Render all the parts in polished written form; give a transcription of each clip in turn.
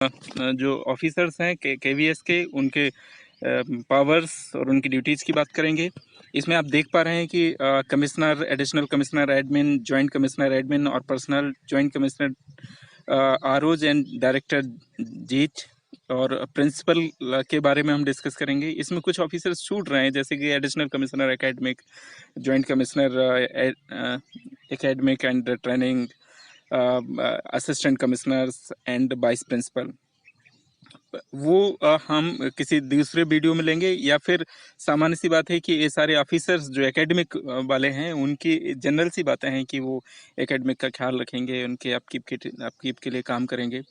जो ऑफिसर्स हैं केवीएस के, उनके पावर्स और उनकी ड्यूटीज़ की बात करेंगे। इसमें आप देख पा रहे हैं कि commissioner, additional commissioner admin, joint commissioner admin और personal joint commissioner ROs and director जीच और प्रिंसिपल के बारे में हम डिस्कस करेंगे। इसमें कुछ ऑफिसर्स छूट रहे हैं, जैसे कि additional commissioner academic, joint commissioner academic and training, assistant commissioners and vice principal. वो हम किसी दूसरे वीडियो में लेंगे, या फिर सामान्य सी बात है कि ये सारे ऑफिसर्स जो एकेडमिक वाले हैं उनकी जनरल सी बातें हैं कि वो एकेडमिक का ख्याल रखेंगे, उनके अपकीप के लिए काम करेंगे।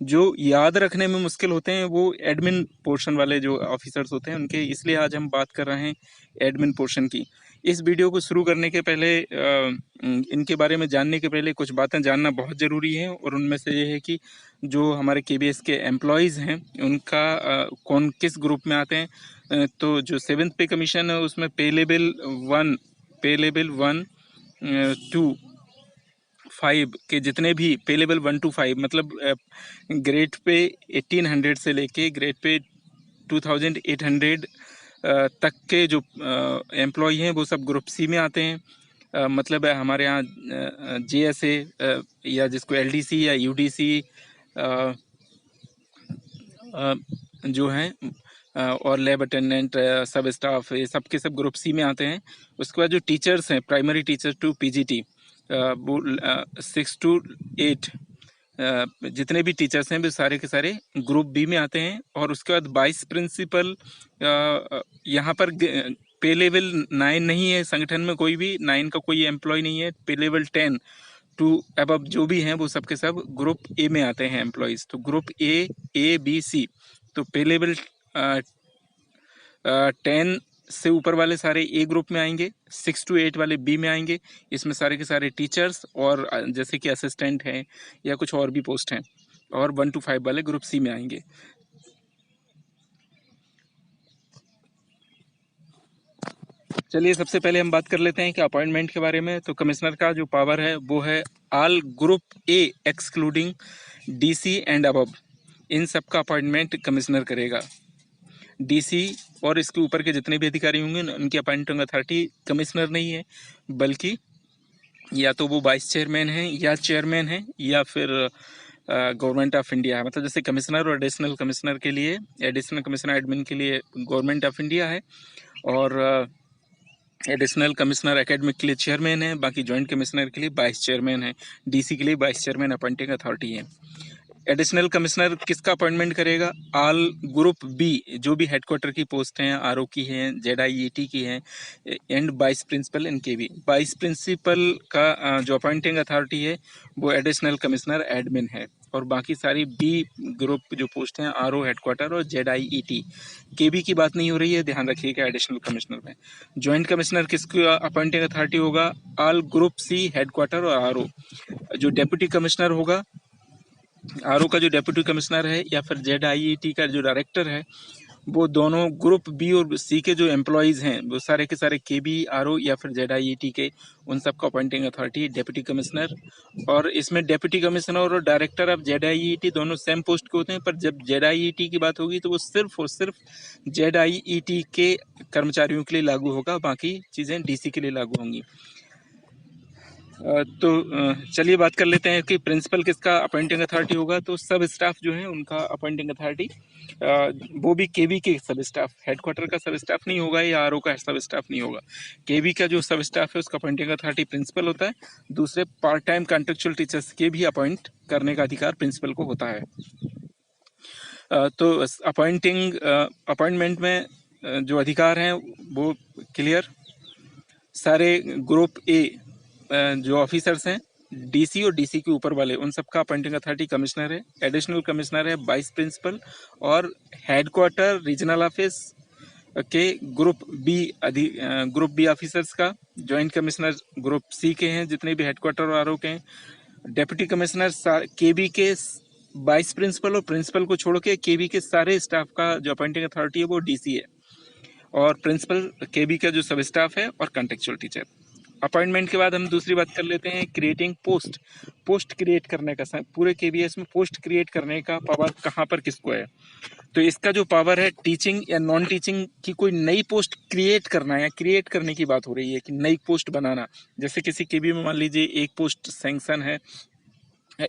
जो याद रखने में मुश्किल होते हैं वो एडमिन पोर्शन वाले जो ऑफिसर्स होते हैं उनके, इसलिए आज हम बात कर रहे हैं एडमिन पोर्शन की। इस वीडियो को शुरू करने के पहले इनके बारे में जानने के पहले कुछ बातें जानना बहुत ज़रूरी है, और उनमें से ये है कि जो हमारे केबीएस के एम्प्लॉयज़ हैं उनका कौन किस ग्रुप में आते हैं। तो जो 7th पे कमीशन है उसमें पे लेवल 1 टू 5 के जितने भी पे लेवल 1 to 5 मतलब ग्रेड पे 1800 से लेके ग्रेड पे 2800 तक के जो एम्प्लॉय हैं वो सब ग्रुप सी में आते हैं। मतलब हमारे यहाँ JSA या जिसको LDC या UDC जो हैं और लैब अटेंडेंट, सब स्टाफ, ये सब के सब ग्रुप सी में आते हैं। उसके बाद जो टीचर्स हैं, प्राइमरी टीचर टू PGT, वो 6 to 8 जितने भी टीचर्स हैं वे सारे के सारे ग्रुप बी में आते हैं। और उसके बाद वाइस प्रिंसिपल, यहाँ पर पे लेवल 9 नहीं है, संगठन में कोई भी 9 का कोई एम्प्लॉय नहीं है। पे लेवल 10 टू अब जो भी हैं वो सब के सब ग्रुप ए में आते हैं एम्प्लॉयज़। तो ग्रुप A B C, तो पे लेवल 10 से ऊपर वाले सारे ए ग्रुप में आएंगे, 6 to 8 वाले बी में आएंगे। इसमें सारे के सारे टीचर्स और जैसे कि असिस्टेंट हैं या कुछ और भी पोस्ट हैं, और 1 to 5 वाले ग्रुप सी में आएंगे। चलिए सबसे पहले हम बात कर लेते हैं कि अपॉइंटमेंट के बारे में। तो कमिश्नर का जो पावर है वो है all group A excluding DC and above, इन सब का अपॉइंटमेंट कमिश्नर करेगा। DC और इसके ऊपर के जितने भी अधिकारी होंगे उनकी अपॉइंटिंग अथॉरिटी कमिश्नर नहीं है, बल्कि या तो वो वाइस चेयरमैन हैं या चेयरमैन हैं या फिर गवर्नमेंट ऑफ इंडिया है। मतलब जैसे कमिश्नर और एडिशनल कमिश्नर के लिए, एडिशनल कमिश्नर एडमिन के लिए गवर्नमेंट ऑफ इंडिया है, और एडिशनल कमिश्नर एकेडमिक के लिए चेयरमैन है, बाकी जॉइंट कमिश्नर के लिए वाइस चेयरमैन है। DC के लिए वाइस चेयरमैन अपॉइंटिंग अथॉरिटी है। एडिशनल कमिश्नर किसका अपॉइंटमेंट करेगा? ऑल ग्रुप बी जो भी हेडक्वार्टर की पोस्ट हैं, RO की हैं, ZIET की हैं, एंड वाइस प्रिंसिपल इनके भी। वाइस प्रिंसिपल का जो अपॉइंटिंग अथॉरिटी है वो एडिशनल कमिश्नर एडमिन है, और बाकी सारी बी ग्रुप जो पोस्ट हैं RO हेडक्वार्टर और ZIET, KB की बात नहीं हो रही है, ध्यान रखिएगा एडिशनल कमिश्नर में। जॉइंट कमिश्नर किसका अपॉइंटिंग अथॉरिटी होगा? ऑल ग्रुप सी हेडक्वार्टर और RO। जो डेप्यूटी कमिश्नर होगा, RO का जो डेप्यूटी कमिश्नर है या फिर ZIET का जो डायरेक्टर है, वो दोनों ग्रुप बी और सी के जो एम्प्लॉयज़ हैं वो सारे के सारे KB, RO या फिर ZIET के, उन सबका अपॉइंटिंग अथॉरिटी डेप्यूटी कमिश्नर। और इसमें डेप्यूटी कमिश्नर और डायरेक्टर ऑफ ZIET दोनों सेम पोस्ट के होते हैं, पर जब ZIET की बात होगी तो वो सिर्फ और सिर्फ ZIET के कर्मचारियों के लिए लागू होगा, बाकी चीज़ें DC के लिए लागू होंगी। तो चलिए बात कर लेते हैं कि प्रिंसिपल किसका अपॉइंटिंग अथॉरिटी होगा। तो सब स्टाफ जो है उनका अपॉइंटिंग अथॉरिटी, वो भी KB के सब स्टाफ, हेडक्वार्टर का सब स्टाफ नहीं होगा या RO का सब स्टाफ नहीं होगा। KB का जो सब स्टाफ है उसका अपॉइंटिंग अथॉरिटी प्रिंसिपल होता है। दूसरे पार्ट टाइम कॉन्ट्रेक्चुअल टीचर्स के भी अपॉइंट करने का अधिकार प्रिंसिपल को होता है। तो अपॉइंटमेंट में जो अधिकार हैं वो क्लियर। सारे ग्रुप ए जो ऑफिसर्स हैं DC और DC के ऊपर वाले, उन सबका अपॉइंटिंग अथॉरिटी कमिश्नर है। एडिशनल कमिश्नर है वाइस प्रिंसिपल, और हेडक्वार्टर रीजनल ऑफिस के ग्रुप बी ऑफिसर्स का। जॉइंट कमिश्नर ग्रुप C के हैं जितने भी हेडक्वार्टर और RO के हैं। डेप्यूटी कमिश्नर KB के वाइस प्रिंसिपल और प्रिंसिपल को छोड़ के KB के सारे स्टाफ का जो अपॉइंटिंग अथॉरिटी है वो DC है। और प्रिंसिपल KB का जो सब स्टाफ है और कॉन्ट्रेक्चुअल टीचर। अपॉइंटमेंट के बाद हम दूसरी बात कर लेते हैं क्रिएटिंग पोस्ट। पोस्ट क्रिएट करने का, पूरे केबीएस में पोस्ट क्रिएट करने का पावर कहाँ पर किसको है? तो इसका जो पावर है, टीचिंग या नॉन टीचिंग की कोई नई पोस्ट क्रिएट करना है, क्रिएट करने की बात हो रही है कि नई पोस्ट बनाना। जैसे किसी केबी में मान लीजिए एक पोस्ट सैंक्शन है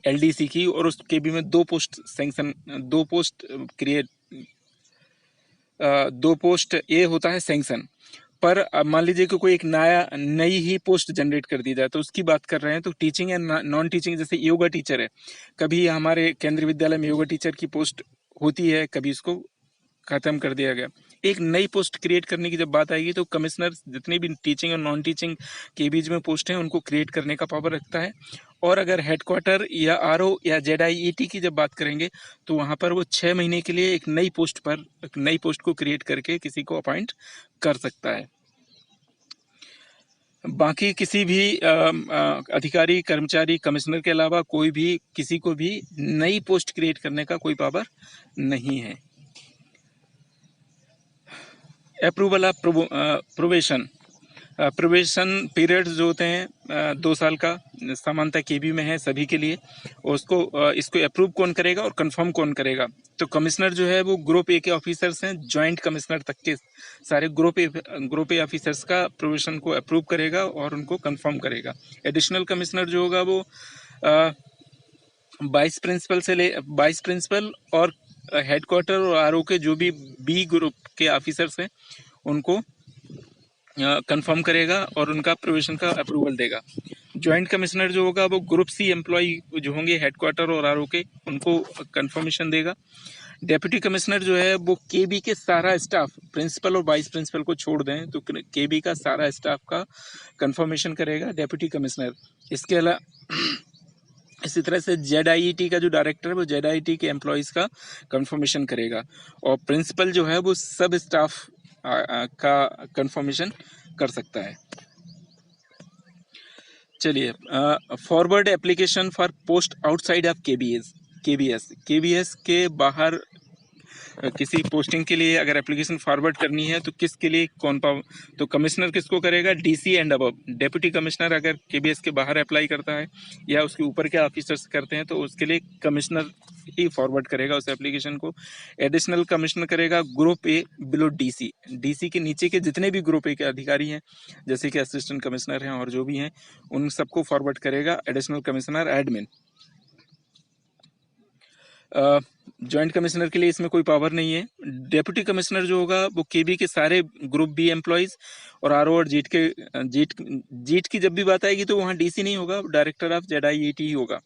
एलडीसी की, और उस केबी में दो पोस्ट सैंक्शन, दो पोस्ट क्रिएट, दो पोस्ट ये होता है सैंक्शन। पर मान लीजिए कि कोई एक नई ही पोस्ट जनरेट कर दी जाए, तो उसकी बात कर रहे हैं। तो टीचिंग या नॉन टीचिंग, जैसे योगा टीचर है, कभी हमारे केंद्रीय विद्यालय में योगा टीचर की पोस्ट होती है, कभी इसको खत्म कर दिया गया। एक नई पोस्ट क्रिएट करने की जब बात आएगी तो कमिश्नर जितनी भी टीचिंग और नॉन टीचिंग के बीच में पोस्ट हैं उनको क्रिएट करने का पावर रखता है। और अगर हेडक्वार्टर या आरओ या जेडआईईटी की जब बात करेंगे तो वहाँ पर वो 6 महीने के लिए एक नई पोस्ट को क्रिएट करके किसी को अपॉइंट कर सकता है। बाकी किसी भी अधिकारी, कर्मचारी, कमिश्नर के अलावा कोई भी किसी को भी नई पोस्ट क्रिएट करने का कोई पावर नहीं है। Approval of probation. Probation period जो होते हैं 2 साल का, सामान्यतः केबी में है सभी के लिए। और इसको अप्रूव कौन करेगा और कंफर्म कौन करेगा? तो कमिश्नर जो है वो ग्रुप ए के ऑफिसर्स हैं, जॉइंट कमिश्नर तक के सारे ग्रुप ए ऑफिसर्स का प्रोबेशन को अप्रूव करेगा और उनको कंफर्म करेगा। एडिशनल कमिश्नर जो होगा वो वाइस प्रिंसिपल और हेडक्वार्टर और आरओ के जो भी बी ग्रुप के ऑफिसर्स हैं उनको कंफर्म करेगा और उनका प्रोबेशन का अप्रूवल देगा। जॉइंट कमिश्नर जो होगा वो ग्रुप सी एम्प्लॉय जो होंगे हेडक्वार्टर और आरओ के, उनको कंफर्मेशन देगा। डेप्यूटी कमिश्नर जो है वो केबी के सारा स्टाफ, प्रिंसिपल और वाइस प्रिंसिपल को छोड़ दें तो केबी का सारा स्टाफ का कंफर्मेशन करेगा डेप्यूटी कमिश्नर। इसके अलावा इसी तरह से जेडआईईटी का जो डायरेक्टर है वो जेडआईईटी के एम्प्लॉयज़ का कंफर्मेशन करेगा। और प्रिंसिपल जो है वो सब स्टाफ का कंफर्मेशन कर सकता है। चलिए, forward application for post outside of KBS के बाहर किसी पोस्टिंग के लिए अगर एप्लीकेशन फॉरवर्ड करनी है तो किसके लिए कौन पावर? तो कमिश्नर किसको करेगा? DC and above. Deputy commissioner अगर केबीएस के बाहर अप्लाई करता है या उसके ऊपर के ऑफिसर्स करते हैं तो उसके लिए कमिश्नर ही फॉरवर्ड करेगा उस एप्लीकेशन को। एडिशनल कमिश्नर करेगा group A below DC. DC के नीचे के जितने भी ग्रुप ए के अधिकारी हैं, जैसे कि असिस्टेंट कमिश्नर हैं और जो भी हैं, उन सबको फॉरवर्ड करेगा additional commissioner admin. Joint commissioner के लिए इसमें कोई पावर नहीं है। डेप्यूटी कमिश्नर जो होगा वो केबी के सारे ग्रुप बी एम्प्लॉयज़ और आरओ और जीट की जब भी बात आएगी तो वहाँ डीसी नहीं होगा, डायरेक्टर ऑफ जेडआईईटी ही होगा।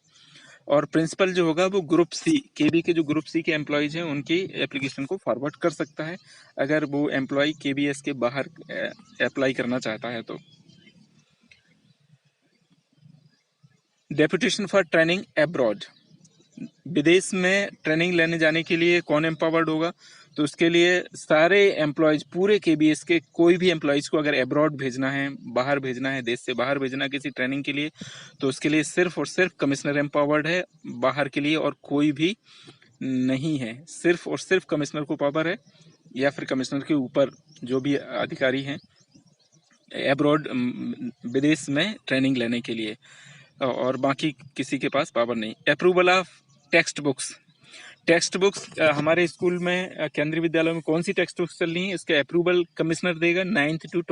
और प्रिंसिपल जो होगा वो ग्रुप सी, केबी के जो ग्रुप सी के एम्प्लॉयज़ हैं उनकी एप्लीकेशन को फॉरवर्ड कर सकता है अगर वो एम्प्लॉय केबीएस के बाहर अप्लाई करना चाहता है तो। Deputation for training abroad. विदेश में ट्रेनिंग लेने जाने के लिए कौन एम्पावर्ड होगा? तो उसके लिए सारे एम्प्लॉयज़, पूरे केबीएस के कोई भी एम्प्लॉयज़ को अगर एब्रॉड भेजना है, बाहर भेजना है, देश से बाहर भेजना है किसी ट्रेनिंग के लिए, तो उसके लिए सिर्फ और सिर्फ कमिश्नर एम्पावर्ड है बाहर के लिए, और कोई भी नहीं है। सिर्फ और सिर्फ कमिश्नर को पावर है, या फिर कमिश्नर के ऊपर जो भी अधिकारी हैं एब्रॉड, विदेश में ट्रेनिंग लेने के लिए, और बाकी किसी के पास पावर नहीं। अप्रूवल ऑफ टेक्स्ट बुक्स हमारे स्कूल में केंद्रीय विद्यालय में कौन सी टेक्स्ट बुक्स चल रही हैं, इसका अप्रूवल कमिश्नर देगा। 9th to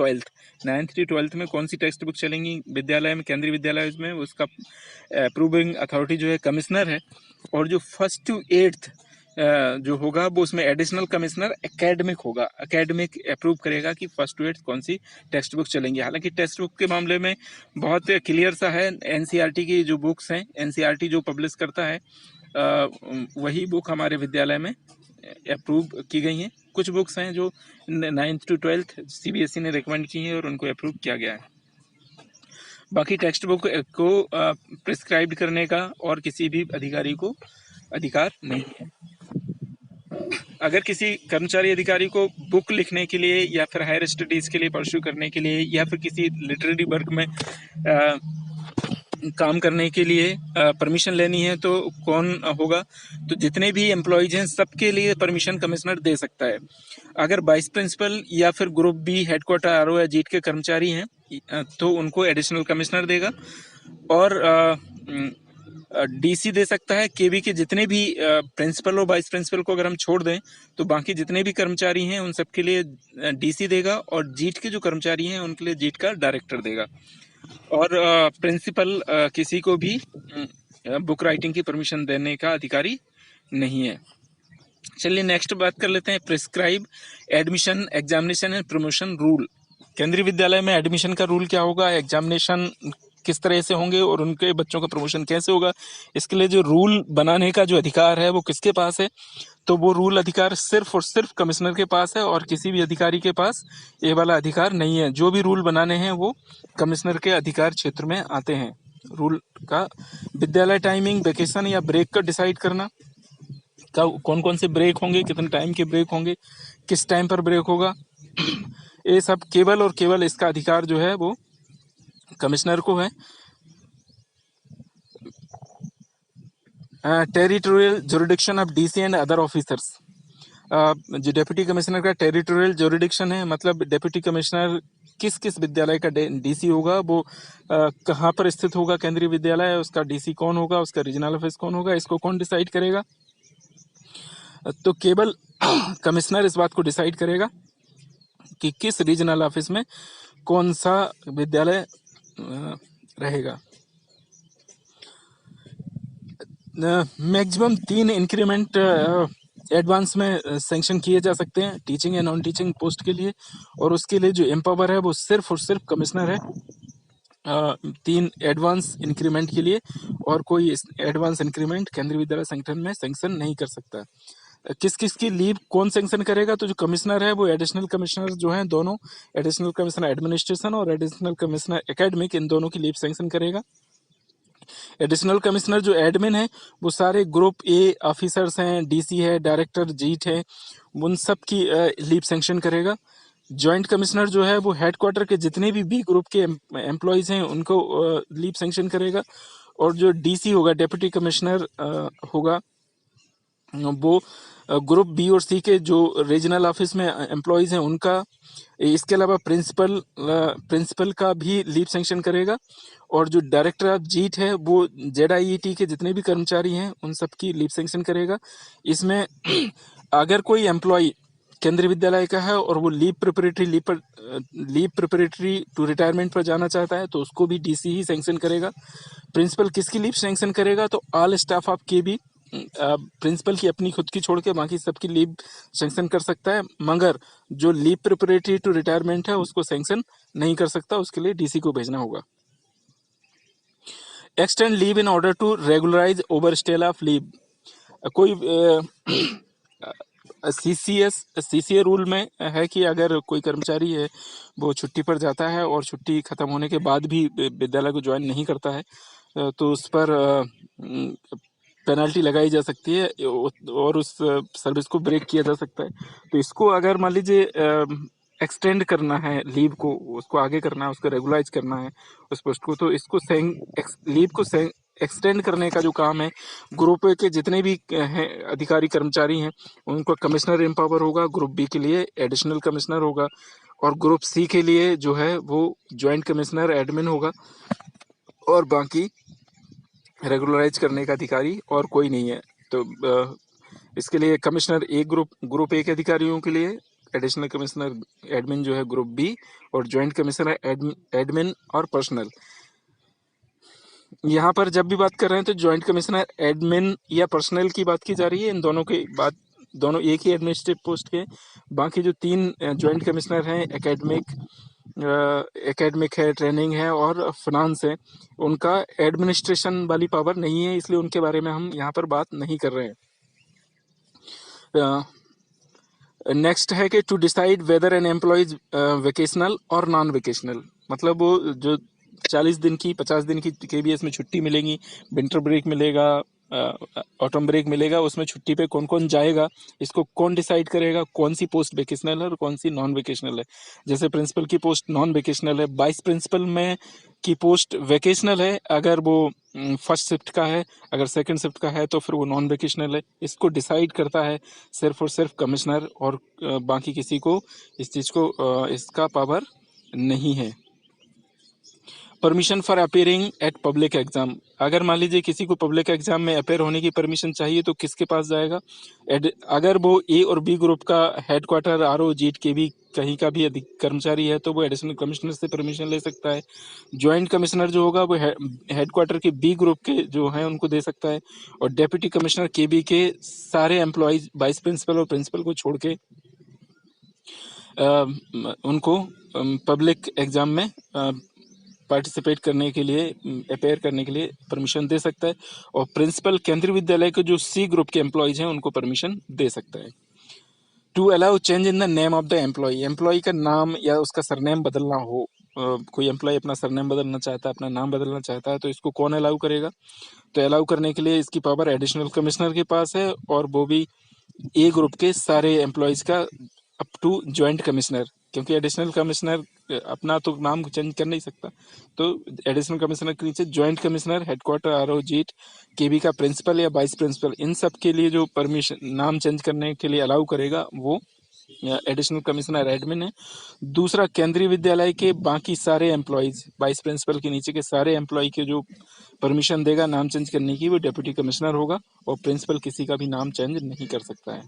12th में कौन सी टेक्स्ट बुक चलेंगी विद्यालय में, केंद्रीय विद्यालय में, उसका अप्रूविंग अथॉरिटी जो है कमिश्नर है। और जो 1st to 8th जो होगा वो उसमें एडिशनल कमिश्नर एकेडमिक होगा, एकेडमिक अप्रूव करेगा कि 1st to 8th कौन सी टेक्स्ट बुक चलेंगी। हालांकि टेक्स्ट बुक के मामले में बहुत क्लियर सा है, एनसीईआरटी की जो बुक्स हैं, एनसीईआरटी जो पब्लिश करता है वही बुक हमारे विद्यालय में अप्रूव की गई हैं। कुछ बुक्स हैं जो 9th to 12th सीबीएसई ने रिकमेंड की हैं और उनको अप्रूव किया गया है। बाकी टेक्स्ट बुक को प्रिस्क्राइब करने का और किसी भी अधिकारी को अधिकार नहीं है। अगर किसी कर्मचारी अधिकारी को बुक लिखने के लिए या फिर हायर स्टडीज़ के लिए परस्यू करने के लिए या फिर किसी लिटरेरी वर्क में काम करने के लिए परमिशन लेनी है तो कौन होगा? तो जितने भी एम्प्लॉयज हैं सबके लिए परमिशन कमिश्नर दे सकता है। अगर वाइस प्रिंसिपल या फिर ग्रुप बी हेडक्वार्टर आरओ या जीट के कर्मचारी हैं तो उनको एडिशनल कमिश्नर देगा। और डीसी दे सकता है। केबी के जितने भी प्रिंसिपल और वाइस प्रिंसिपल को अगर हम छोड़ दें तो बाकी जितने भी कर्मचारी हैं उन सबके लिए डीसी देगा, और जीट के जो कर्मचारी हैं उनके लिए जीट का डायरेक्टर देगा। और प्रिंसिपल किसी को भी बुक राइटिंग की परमिशन देने का अधिकारी नहीं है। चलिए नेक्स्ट बात कर लेते हैं prescribe admission examination and promotion rule. केंद्रीय विद्यालय में एडमिशन का रूल क्या होगा, एग्जामिनेशन किस तरह से होंगे और उनके बच्चों का प्रमोशन कैसे होगा, इसके लिए जो रूल बनाने का जो अधिकार है वो किसके पास है? तो वो रूल अधिकार सिर्फ और सिर्फ कमिश्नर के पास है और किसी भी अधिकारी के पास ये वाला अधिकार नहीं है। जो भी रूल बनाने हैं वो कमिश्नर के अधिकार क्षेत्र में आते हैं। रूल का विद्यालय टाइमिंग, वेकेशन या ब्रेक का डिसाइड करना, कौन कौन से ब्रेक होंगे, कितने टाइम के ब्रेक होंगे, किस टाइम पर ब्रेक होगा, ये सब केवल और केवल इसका अधिकार जो है वो कमिश्नर को है। Territorial jurisdiction of DC and other officers. जो डिप्टी कमिश्नर का टेरिटोरियल जुरिडिक्शन है, मतलब डिप्टी कमिश्नर किस किस विद्यालय का डीसी होगा, वो कहाँ पर स्थित होगा केंद्रीय विद्यालय, उसका डीसी कौन होगा, उसका रीजनल ऑफिस कौन होगा, इसको कौन डिसाइड करेगा? तो केवल कमिश्नर इस बात को डिसाइड करेगा कि किस रीजनल ऑफिस में कौन सा विद्यालय रहेगा। मैक्सिमम 3 इंक्रीमेंट एडवांस में सैंक्शन किए जा सकते हैं टीचिंग या नॉन टीचिंग पोस्ट के लिए, और उसके लिए जो एम्पावर है वो सिर्फ और सिर्फ कमिश्नर है 3 एडवांस इंक्रीमेंट के लिए, और कोई एडवांस इंक्रीमेंट केंद्रीय विद्यालय संगठन में सैंक्शन नहीं कर सकता। किस किस की लीव कौन सैंक्शन करेगा? तो जो कमिश्नर है वो एडिशनल कमिश्नर जो हैं दोनों, एडिशनल कमिश्नर एडमिनिस्ट्रेशन और एडिशनल कमिश्नर एकेडमिक, इन दोनों की लीव सैंक्शन करेगा। एडिशनल कमिश्नर जो एडमिन है वो सारे ग्रुप ए ऑफिसर्स हैं, डीसी है, डायरेक्टर, जीट है, उन सब की लीव सैंक्शन करेगा। जॉइंट कमिश्नर जो है वो हेडक्वार्टर के जितने भी बी ग्रुप के एम्प्लॉयज हैं उनको लीव सैंक्शन करेगा। और जो डीसी होगा, डेप्यूटी कमिश्नर होगा, वो ग्रुप बी और सी के जो रीजनल ऑफिस में एम्प्लॉयज हैं उनका, इसके अलावा प्रिंसिपल का भी लीव सैंक्शन करेगा। और जो डायरेक्टर ऑफ जीट है वो जेडआईईटी के जितने भी कर्मचारी हैं उन सब की लीव सैंक्शन करेगा। इसमें अगर कोई एम्प्लॉय केंद्रीय विद्यालय का है और वो लीव प्रिपरेटरी टू रिटायरमेंट पर जाना चाहता है तो उसको भी डीसी ही सैंक्शन करेगा। प्रिंसिपल किसकी लीव सैंक्शन करेगा? तो ऑल स्टाफ ऑफ के भी प्रिंसिपल की अपनी खुद की छोड़ के बाकी सबकी लीव सैंक्शन कर सकता है, मगर जो लीव प्रिपरेटरी टू रिटायरमेंट है उसको सैंक्शन नहीं कर सकता, उसके लिए डीसी को भेजना होगा। Extend leave in order to regularise overstay of leave. कोई सीसीए रूल में है कि अगर कोई कर्मचारी है वो छुट्टी पर जाता है और छुट्टी खत्म होने के बाद भी विद्यालय को ज्वाइन नहीं करता है तो उस पर पेनल्टी लगाई जा सकती है और उस सर्विस को ब्रेक किया जा सकता है। तो इसको अगर मान लीजिए एक्सटेंड करना है लीव को, उसको आगे करना है, उसको रेगुलाइज करना है उस पोस्ट को, तो इसको लीव को एक्सटेंड करने का जो काम है, ग्रुप ए के जितने भी हैं अधिकारी कर्मचारी हैं उनको कमिश्नर एम्पावर होगा, ग्रुप बी के लिए एडिशनल कमिश्नर होगा, और ग्रुप सी के लिए जो है वो ज्वाइंट कमिश्नर एडमिन होगा, और बाकी रेगुलराइज करने का अधिकारी और कोई नहीं है। तो इसके लिए कमिश्नर एक ग्रुप ए के अधिकारियों के लिए, एडिशनल कमिश्नर एडमिन जो है ग्रुप बी, और ज्वाइंट कमिश्नर एडमिन और पर्सनल। यहाँ पर जब भी बात कर रहे हैं तो ज्वाइंट कमिश्नर एडमिन या पर्सनल की बात की जा रही है। इन दोनों की बात, दोनों एक ही एडमिनिस्ट्रेटिव पोस्ट के। बाकी जो 3 ज्वाइंट कमिश्नर हैं, एकेडमिक है, ट्रेनिंग है और फिनांस है, उनका एडमिनिस्ट्रेशन वाली पावर नहीं है, इसलिए उनके बारे में हम यहाँ पर बात नहीं कर रहे हैं। नेक्स्ट है कि to decide whether an employee vacational और नॉन वेकेशनल, मतलब वो जो 40 दिन की 50 दिन की केबीएस में छुट्टी मिलेगी, विंटर ब्रेक मिलेगा, ऑटम ब्रेक मिलेगा, उसमें छुट्टी पे कौन कौन जाएगा, इसको कौन डिसाइड करेगा, कौन सी पोस्ट वेकेशनल है और कौन सी नॉन वेकेशनल है। जैसे प्रिंसिपल की पोस्ट नॉन वेकेशनल है, वाइस प्रिंसिपल में की पोस्ट वेकेशनल है, अगर वो फर्स्ट शिफ्ट का है, अगर सेकंड शिफ्ट का है तो फिर वो नॉन वेकेशनल है। इसको डिसाइड करता है सिर्फ और सिर्फ कमिश्नर, और बाकी किसी को इस चीज़ को इसका पावर नहीं है। Permission for appearing eight public exam, अगर मान लीजिए किसी को पब्लिक एग्जाम में अपेयर होने की परमिशन चाहिए तो किसके पास जाएगा? अगर वो ए और बी ग्रुप का हेडक्वार्टर आरओ जीट के भी कहीं का भी अधिक कर्मचारी है तो वो एडिशनल कमिश्नर से परमिशन ले सकता है। ज्वाइंट कमिश्नर जो होगा वो हेडक्वार्टर के बी ग्रुप के जो हैं उनको दे सकता है, और डेप्यूटी कमिश्नर के बी के सारे एम्प्लॉयज वाइस प्रिंसिपल और प्रिंसिपल को छोड़ के उनको पब्लिक एग्जाम में पार्टिसिपेट करने के लिए, अपेयर करने के लिए परमिशन दे सकता है। और प्रिंसिपल केंद्रीय विद्यालय के जो सी ग्रुप के एम्प्लॉयज हैं उनको परमिशन दे सकता है। To allow change in the name of the employee, employee का नाम या उसका सरनेम बदलना हो, कोई एम्प्लॉय अपना सरनेम बदलना चाहता है, अपना नाम बदलना चाहता है, तो इसको कौन अलाउ करेगा? तो अलाउ करने के लिए इसकी पावर एडिशनल कमिश्नर के पास है, और वो भी ए ग्रुप के सारे एम्प्लॉयज का अप टू ज्वाइंट कमिश्नर, क्योंकि एडिशनल कमिश्नर अपना तो नाम चेंज कर नहीं सकता, तो एडिशनल कमिश्नर के नीचे ज्वाइंट कमिश्नर, हेडक्वार्टर आरओ जीट, केबी का प्रिंसिपल या वाइस प्रिंसिपल, इन सब के लिए जो परमिशन नाम चेंज करने के लिए अलाउ करेगा वो एडिशनल कमिश्नर एडमिन है। दूसरा, केंद्रीय विद्यालय के बाकी सारे एम्प्लॉयज, वाइस प्रिंसिपल के नीचे के सारे एम्प्लॉय के जो परमिशन देगा नाम चेंज करने की वो डेप्यूटी कमिश्नर होगा, और प्रिंसिपल किसी का भी नाम चेंज नहीं कर सकता है।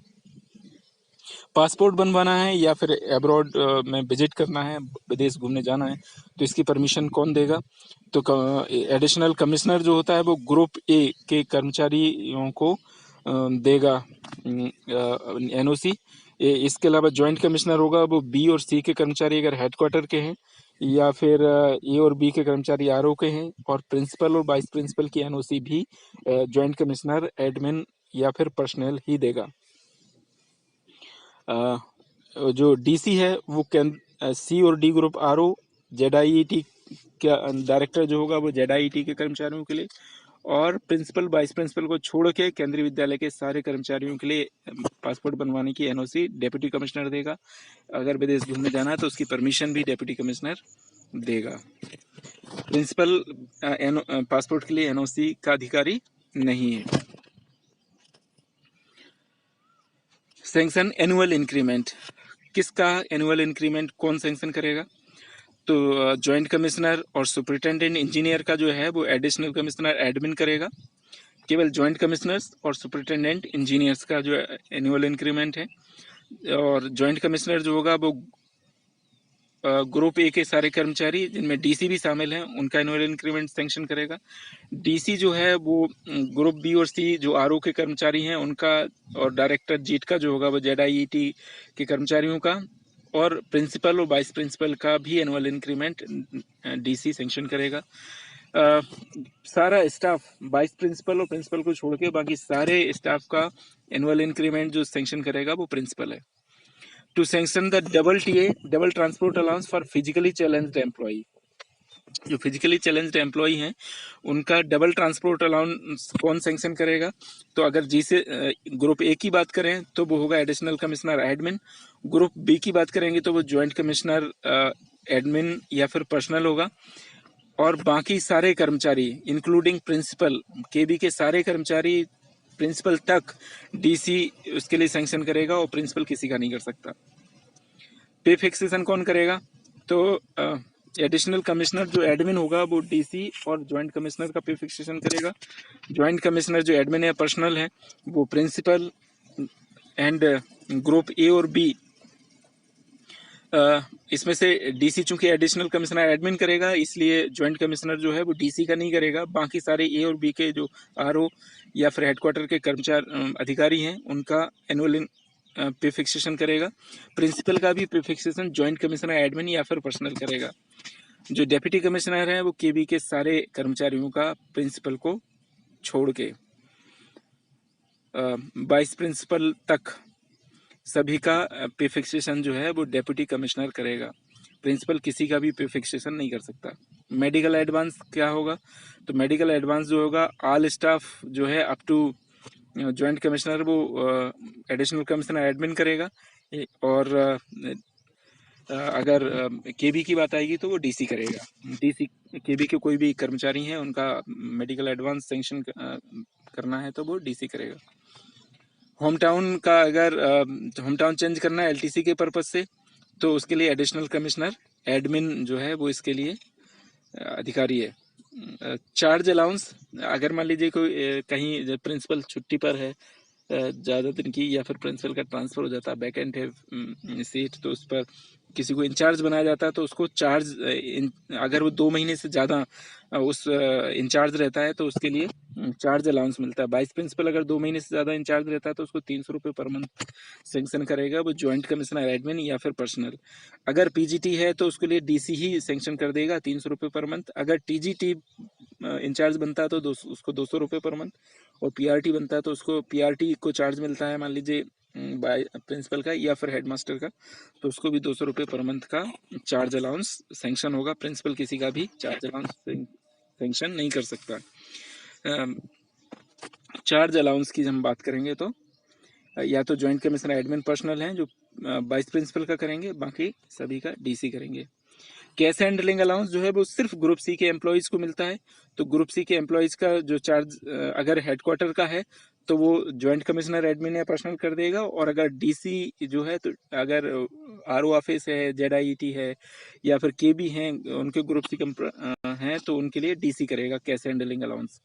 पासपोर्ट बनवाना है या फिर अब्रॉड में विजिट करना है, विदेश घूमने जाना है, तो इसकी परमिशन कौन देगा? तो एडिशनल कमिश्नर जो होता है वो ग्रुप ए के कर्मचारियों को देगा एनओसी। इसके अलावा ज्वाइंट कमिश्नर होगा वो बी और सी के कर्मचारी अगर हेडक्वार्टर के हैं, या फिर ए और बी के कर्मचारी आरओ के हैं, और प्रिंसिपल और वाइस प्रिंसिपल की एनओसी भी ज्वाइंट कमिश्नर एडमिन या फिर पर्सनल ही देगा। जो डीसी है वो सी और डी ग्रुप आरओ, जेडआईईटी का डायरेक्टर जो होगा वो जेडआईईटी के कर्मचारियों के लिए, और प्रिंसिपल वाइस प्रिंसिपल को छोड़ के केंद्रीय विद्यालय के सारे कर्मचारियों के लिए पासपोर्ट बनवाने की एनओसी डेप्यूटी कमिश्नर देगा। अगर विदेश घूमने जाना है तो उसकी परमिशन भी डेप्यूटी कमिश्नर देगा। प्रिंसिपल पासपोर्ट के लिए एनओसी का अधिकारी नहीं है। सैंक्शन एनुअल इंक्रीमेंट, किसका एनुअल इंक्रीमेंट कौन सैंक्शन करेगा? तो जॉइंट कमिश्नर और सुपरिटेंडेंट इंजीनियर का जो है वो एडिशनल कमिश्नर एडमिन करेगा। केवल जॉइंट कमिश्नर्स और सुपरिटेंडेंट इंजीनियर्स का जो एनुअल इंक्रीमेंट है, और जॉइंट कमिश्नर जो होगा वो ग्रुप ए के सारे कर्मचारी जिनमें डीसी भी शामिल हैं उनका एनुअल इंक्रीमेंट सैंक्शन करेगा। डीसी जो है वो ग्रुप बी और सी जो आरओ के कर्मचारी हैं उनका, और डायरेक्टर जीट का जो होगा वो जेडआईईटी के कर्मचारियों का, और प्रिंसिपल और वाइस प्रिंसिपल का भी एनुअल इंक्रीमेंट डीसी सैंक्शन करेगा। सारा स्टाफ, वाइस प्रिंसिपल और प्रिंसिपल को छोड़ के बाकी सारे स्टाफ का एनुअल इंक्रीमेंट जो सैंक्शन करेगा वो प्रिंसिपल है। To sanction the double TA, double transport allowance for physically challenged employee, जो फिजिकली चैलेंज्ड एम्प्लॉई हैं उनका डबल ट्रांसपोर्ट अलाउंस कौन सैंक्शन करेगा? तो अगर जी से ग्रुप ए की बात करें तो वो होगा additional commissioner admin, group B की बात करेंगे तो वो ज्वाइंट कमिश्नर एडमिन या फिर पर्सनल होगा, और बाकी सारे कर्मचारी इंक्लूडिंग प्रिंसिपल, केबी के सारे कर्मचारी प्रिंसिपल तक डीसी उसके लिए सैंक्शन करेगा, और प्रिंसिपल किसी का नहीं कर सकता। पे फिक्सेशन कौन करेगा? तो एडिशनल कमिश्नर जो एडमिन होगा वो डीसी और ज्वाइंट कमिश्नर का पे फिक्सेशन करेगा। ज्वाइंट कमिश्नर जो एडमिन है पर्सनल है वो प्रिंसिपल एंड ग्रुप ए और बी, इसमें से डीसी चूंकि एडिशनल कमिश्नर एडमिन करेगा इसलिए ज्वाइंट कमिश्नर जो है वो डीसी का नहीं करेगा, बाकी सारे ए और बी के जो आरओ या फिर हेडक्वार्टर के कर्मचारी अधिकारी हैं उनका एनुअल पे फिक्सेशन करेगा। प्रिंसिपल का भी पे फिक्सेशन ज्वाइंट कमिश्नर एडमिन या फिर पर्सनल करेगा। जो डेप्यूटी कमिश्नर है वो केबी के सारे कर्मचारियों का प्रिंसिपल को छोड़ के वाइस प्रिंसिपल तक सभी का पे फिक्सेशन जो है वो डेप्यूटी कमिश्नर करेगा। प्रिंसिपल किसी का भी पे फिक्सेशन नहीं कर सकता। मेडिकल एडवांस क्या होगा? तो मेडिकल एडवांस जो होगा, ऑल स्टाफ जो है अप टू जॉइंट कमिश्नर वो एडिशनल कमिश्नर एडमिन करेगा। और अगर केबी की बात आएगी तो वो डीसी करेगा। डीसी केबी के कोई भी कर्मचारी हैं उनका मेडिकल एडवांस सेंक्शन करना है तो वो डीसी करेगा। होम टाउन का अगर होम टाउन चेंज करना है एलटीसी के पर्पज से तो उसके लिए एडिशनल कमिश्नर एडमिन जो है वो इसके लिए अधिकारी है। चार्ज अलाउंस, अगर मान लीजिए कोई कहीं प्रिंसिपल छुट्टी पर है ज़्यादा दिन की, या फिर प्रिंसिपल का ट्रांसफ़र हो जाता है, वैकेंट है सीट, तो उस पर किसी को इंचार्ज बनाया जाता है तो उसको चार्ज अगर वो 2 महीने से ज़्यादा उस इंचार्ज रहता है तो उसके लिए चार्ज अलाउंस मिलता है। वाइस प्रिंसिपल अगर 2 महीने से ज़्यादा इंचार्ज रहता है तो उसको 300 रुपये पर मंथ सेंक्शन करेगा वो जॉइंट कमिश्नर एडमिन या फिर पर्सनल। अगर पीजीटी है तो उसके लिए डीसी ही सेंक्शन कर देगा 300 रुपये पर मंथ। अगर टीजीटी इंचार्ज बनता है तो उसको 200 रुपये पर मंथ, और पीआरटी बनता है तो उसको पीआरटी को चार्ज मिलता है मान लीजिए बाय प्रिंसिपल का या फिर हेडमास्टर का, तो उसको भी 200 रुपये पर मंथ का चार्ज अलाउंस सेंक्शन होगा। प्रिंसिपल किसी का भी चार्ज अलाउंस सेंक्शन नहीं कर सकता। चार्ज अलाउंस की हम बात करेंगे तो या तो जॉइंट कमिश्नर एडमिन पर्सनल हैं जो वाइस प्रिंसिपल का करेंगे, बाकी सभी का डीसी करेंगे। कैश हैंडलिंग अलाउंस जो है वो सिर्फ ग्रुप सी के एम्प्लॉयज़ को मिलता है। तो ग्रुप सी के एम्प्लॉयज़ का जो चार्ज अगर हेडक्वार्टर का है तो वो जॉइंट कमिश्नर एडमिन या पर्सनल कर देगा, और अगर डीसी जो है तो अगर आरओ ऑफिस है, जेडआईटी है या फिर केबी हैं उनके ग्रुप सी हैं तो उनके लिए डीसी करेगा कैश हैंडलिंग अलाउंस।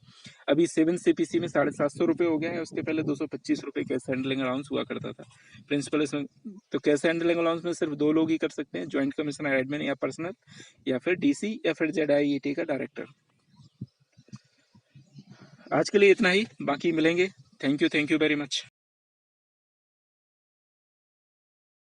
अभी 7 सीपीसी में 750 रुपये हो गया है, उसके पहले 225 रुपये कैश हैंडलिंग अलाउंस हुआ करता था प्रिंसिपल इसमें। तो कैश हैंडलिंग अलाउंस में सिर्फ 2 लोग ही कर सकते हैं, जॉइंट कमिश्नर एडमिन या पर्सनल, या फिर डीसी या फिर जेडआईटी का डायरेक्टर। आज के लिए इतना ही, बाकी मिलेंगे। Thank you very much.